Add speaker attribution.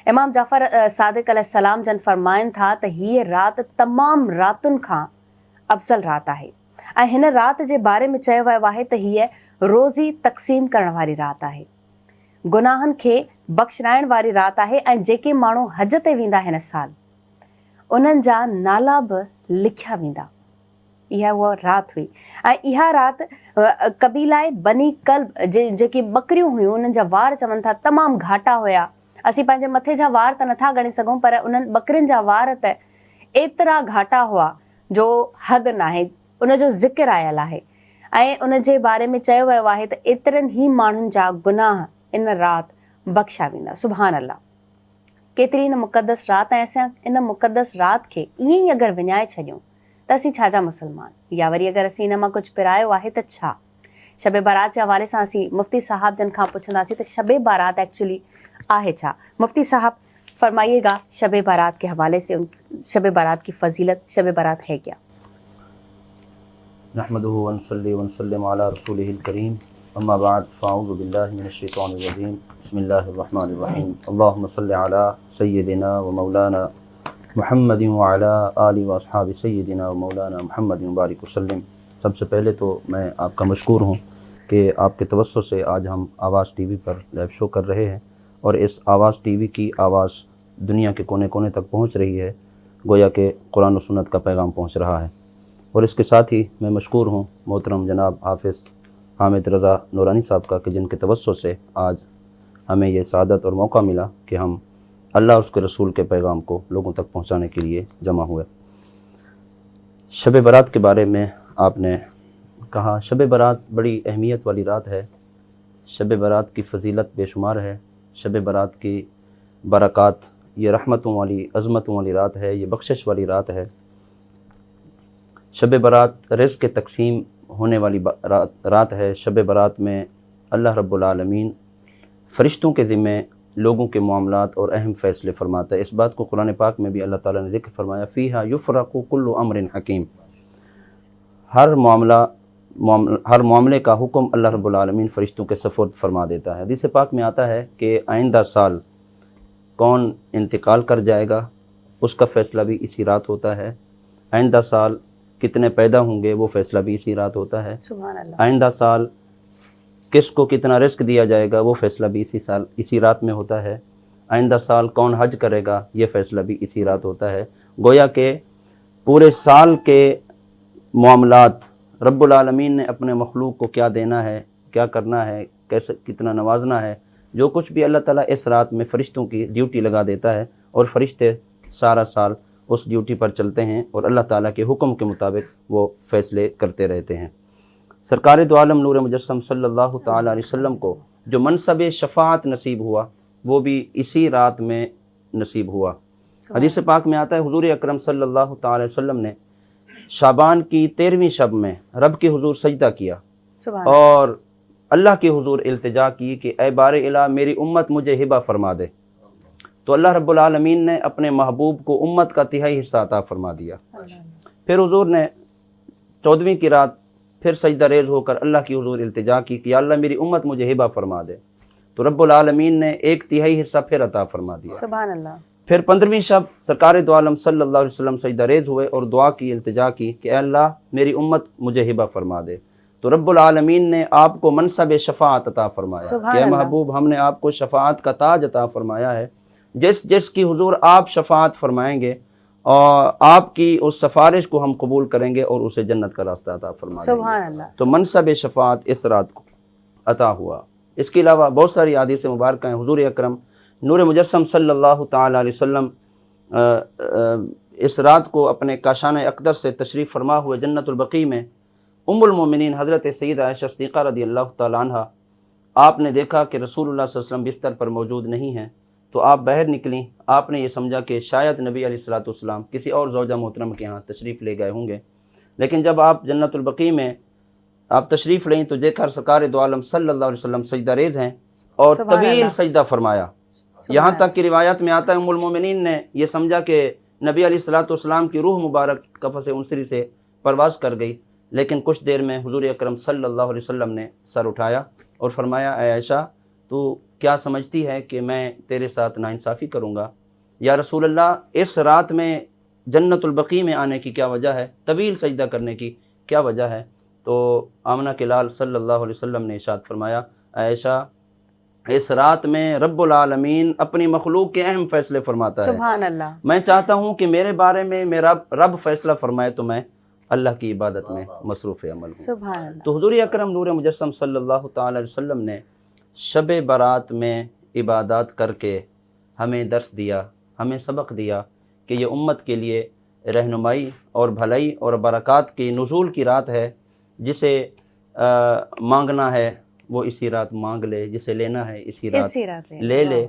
Speaker 1: इमाम जाफ़र सादिक़ अलैहिस्सलाम जन फरमाइनि था त हीअ राति तमामु रातुनि खां अफ़ज़ल राति आहे ऐं हिन राति जे बारे में चयो वियो आहे त हीअ रोज़ी तक़सीम करण वारी राति आहे, गुनाहनि खे बख़्शिराइण वारी राति आहे ऐं जेके माण्हू हज ते वेंदा हिन साल उन्हनि जा नाला बि लिखिया वेंदा। इहा उहा राति हुई ऐं इहा राति कबीलाए बनी कल्ब जेकी बकरियूं हुयूं उन्हनि जा वार चवनि था तमामु घाटा हुया। असीं पंहिंजे मथे जा वार त नथा ॻणे सघूं पर उन्हनि बकरियुनि जा वार त एतिरा घाटा हुआ जो हद न आहे, उनजो ज़िक्र आयल आहे ऐं उन जे बारे में चयो वियो आहे त एतिरनि ई माण्हुनि जा गुनाह इन राति बख़्शिया वेंदा। सुभान अल्लाह। केतिरी इन मुक़दस राति ऐं असां इन मुक़दस राति खे ईअं ई अगरि विञाए छॾियूं त असीं छा जा मुस्लमान, या वरी अगरि असीं इन मां कुझु पिरायो आहे त छा। शब बारात जे हवाले सां असीं मुफ्ती साहब जन खां पुछंदासीं त शब बारात एक्चुअली आहे छा। मुफ्ती साहब फरमाइएगा शब बारात के हवाले से, शब बारात की फजीलत, शब बारात है क्या?
Speaker 2: नहमदुहु व नसल्ली व नसल्लिम अला रसूलिहिल करीम, अम्मा बाद फ़अऊज़ु बिल्लाहि मिनश शैतानिर रजीम, बिस्मिल्लाहिर रहमानिर रहीम। अल्लाहुम्मा सल्लि अला सय्यिदिना व मौलाना मुहम्मदिन व अला आलि व अस्हाबि सय्यिदिना व मौलाना मुहम्मदिन बारिक वसल्लम। सबसे पहले तो मैं आपका मशकूर हूँ कि आपके तवस्सुत से आज हम आवाज़ टीवी पर लाइव शो कर रहे हैं और इस आवाज़ टीवी की आवाज़ दुनिया के कोने कोने तक पहुँच रही है, गोया कि कुरान और सुन्नत का पैगाम पहुँच रहा है। और इसके साथ ही मैं मशकूर हूँ मोहतरम जनाब हाफ़िज़ हामिद रज़ा नूरानी साहब का कि जिनके तवस्सुत से आज हमें ये सआदत और मौका मिला कि हम अल्लाह उसके रसूल के पैगाम को लोगों तक पहुँचाने के लिए जमा हुए। शब बारात के बारे में आपने कहा, शब बारात बड़ी अहमियत वाली रात है, शब बारात की फ़जीलत बेशुमार है, शब बारात की बरक़ात, ये रहमतों वाली अज़मतों वाली रात है, ये बख्शिश वाली रात है। शब बारात रिज़्क़ के तक़सीम होने वाली रात है। शब बारात में अल्लाह रब्बुल आलमीन फ़रिश्तों के ज़िम्मे लोगों के मामलात और अहम फ़ैसले फ़रमाता है। इस बात को कुरान पाक में भी अल्लाह ताला ने ज़िक्र फरमाया, फ़ीहा युफ़रक़ु कुल्लु अम्रिन हकीम। हर मामले का हुक्म अल्लाह रब्बुल आलमीन फ़रिश्तों के सफ़ुर्द फरमा देता है। हदीस पाक में आता है कि आइंदा साल कौन इंतकाल कर जाएगा उसका फ़ैसला भी इसी रात होता है। आइंदा साल कितने पैदा होंगे वो फ़ैसला भी इसी रात होता है।
Speaker 1: सुभान अल्लाह।
Speaker 2: आइंदा साल किसको कितना रिस्क दिया जाएगा वो फ़ैसला भी इसी रात में होता है। आइंदा साल कौन हज करेगा ये फ़ैसला भी इसी रात होता है। गोया के पूरे साल के मामलात रब्बुल आलमीन ने अपने मखलूक को क्या देना है, क्या करना है, कैसे कितना नवाजना है, जो कुछ भी अल्लाह ताला इस रात में फ़रिश्तों की ड्यूटी लगा देता है और फ़रिश्ते सारा साल उस ड्यूटी पर चलते हैं और अल्लाह ताला के हुक्म के मुताबिक वो फ़ैसले करते रहते हैं। सरकार दो आलम नूर मुजस्सम सल्लल्लाहु ताला अलैहि वसल्लम को जो मनसब शफ़ाअत नसीब हुआ वो भी इसी रात में नसीब हुआ। हदीस पाक में आता है हुज़ूर अकरम सल्लल्लाहु ताला अलैहि वसल्लम ने शाबान की 13वीं शब में रब के हुज़ूर सजदा किया और अल्लाह के हुज़ूर इल्तिजा की कि ऐ बारे इला मेरी उम्मत मुझे हिबा फरमा दे। तो अल्लाह रब्बुल आलमीन ने अपने महबूब को उम्मत का तिहाई हिस्सा अता फरमा दिया। फिर हुज़ूर ने 14वीं की रात फिर सजदा रेज़ होकर अल्लाह की हुज़ूर इल्तिजा की कि अल्लाह मेरी उम्मत मुझे हिबा फरमा दे। तो रब्बुल आलमीन ने 1/3 हिस्सा फिर अता फरमा दिया।
Speaker 1: सुभान अल्लाह।
Speaker 2: फिर 15वीं शब सरकार दो आलम सल्लल्लाहु अलैहि वसल्लम सजदा रेज़ हुए और दुआ की, इल्तिजा की कि अल्लाह मेरी उम्मत मुझे हिबा फरमा दे। तो रब्बुल आलमीन ने आपको मनसब शफ़ाअत अता फरमाया कि महबूब हमने आपको शफ़ाअत का ताज अता फरमाया है। जिस की हुज़ूर आप शफ़ाअत फरमाएंगे और आपकी उस सफ़ारिश को हम कबूल करेंगे और उसे जन्नत का रास्ता अता फरमाएंगे। तो मनसब शफ़ाअत इस रात को अता हुआ। इसके अलावा बहुत सारी हदीस मुबारक हैं। हुज़ूर अकरम नूर मुजस्सम सल्लल्लाहु ताला अलैहि वसल्लम इस रात को अपने काशान अक़दस से तशरीफ़ फरमा हुए जन्नतुल बक़ी में उम्मुल मोमिनीन हज़रत सय्यदा आयशा सिद्दीक़ा रज़ियल्लाहु ताला अन्हा आपने देखा कि रसूलुल्लाह सल्लल्लाहु अलैहि वसल्लम बिस्तर पर मौजूद नहीं हैं। तो आप बाहर निकली। आपने ये समझा कि शायद नबी अलैहिस्सलातु वस्सलाम किसी और ज़ौजा मोहतरम के यहाँ तशरीफ़ ले गए होंगे। लेकिन जब आप जन्नतुल बक़ी में आप तशरीफ़ लें तो देखा सरकार दो आलम सल्लल्लाहु अलैहि वसल्लम सजदा रेज़ हैं और तवील सजदा फरमाया। यहाँ तक की रिवायत में आता है उम्मुल मोमिनीन ने यह समझा कि नबी अलैहिस्सलातु वस्सलाम की रूह मुबारक कफ़स उनसरी से परवाज़ कर गई। लेकिन कुछ देर में हुज़ूर अकरम सल्लल्लाहु अलैहि वसल्लम ने सर उठाया और फरमाया, ऐ आयशा تو کیا سمجھتی ہے کہ میں تیرے ساتھ ناانصافی کروں گا؟ یا رسول اللہ اس رات میں جنت البقیع میں آنے کی کیا وجہ ہے؟ طویل سجدہ کرنے کی کیا وجہ ہے؟ تو آمنہ کے لال صلی اللہ علیہ وسلم نے ارشاد فرمایا، عائشہ اس رات میں رب العالمین اپنی مخلوق کے اہم فیصلے فرماتا ہے۔
Speaker 1: سبحان اللہ۔
Speaker 2: میں چاہتا ہوں کہ میرے بارے میں میرا رب فیصلہ فرمائے تو میں اللہ کی عبادت میں مصروف عمل ہوں۔
Speaker 1: سبحان اللہ۔
Speaker 2: تو حضور اکرم نور مجسم صلی اللہ تعالی علیہ وسلم نے شب برات میں عبادات کر کے ہمیں درس دیا، ہمیں سبق دیا کہ یہ امت کے لیے رہنمائی اور بھلائی اور برکات کی نزول کی رات ہے۔ جسے مانگنا ہے وہ اسی رات مانگ لے، جسے لینا ہے اسی رات
Speaker 1: رات
Speaker 2: لے لے۔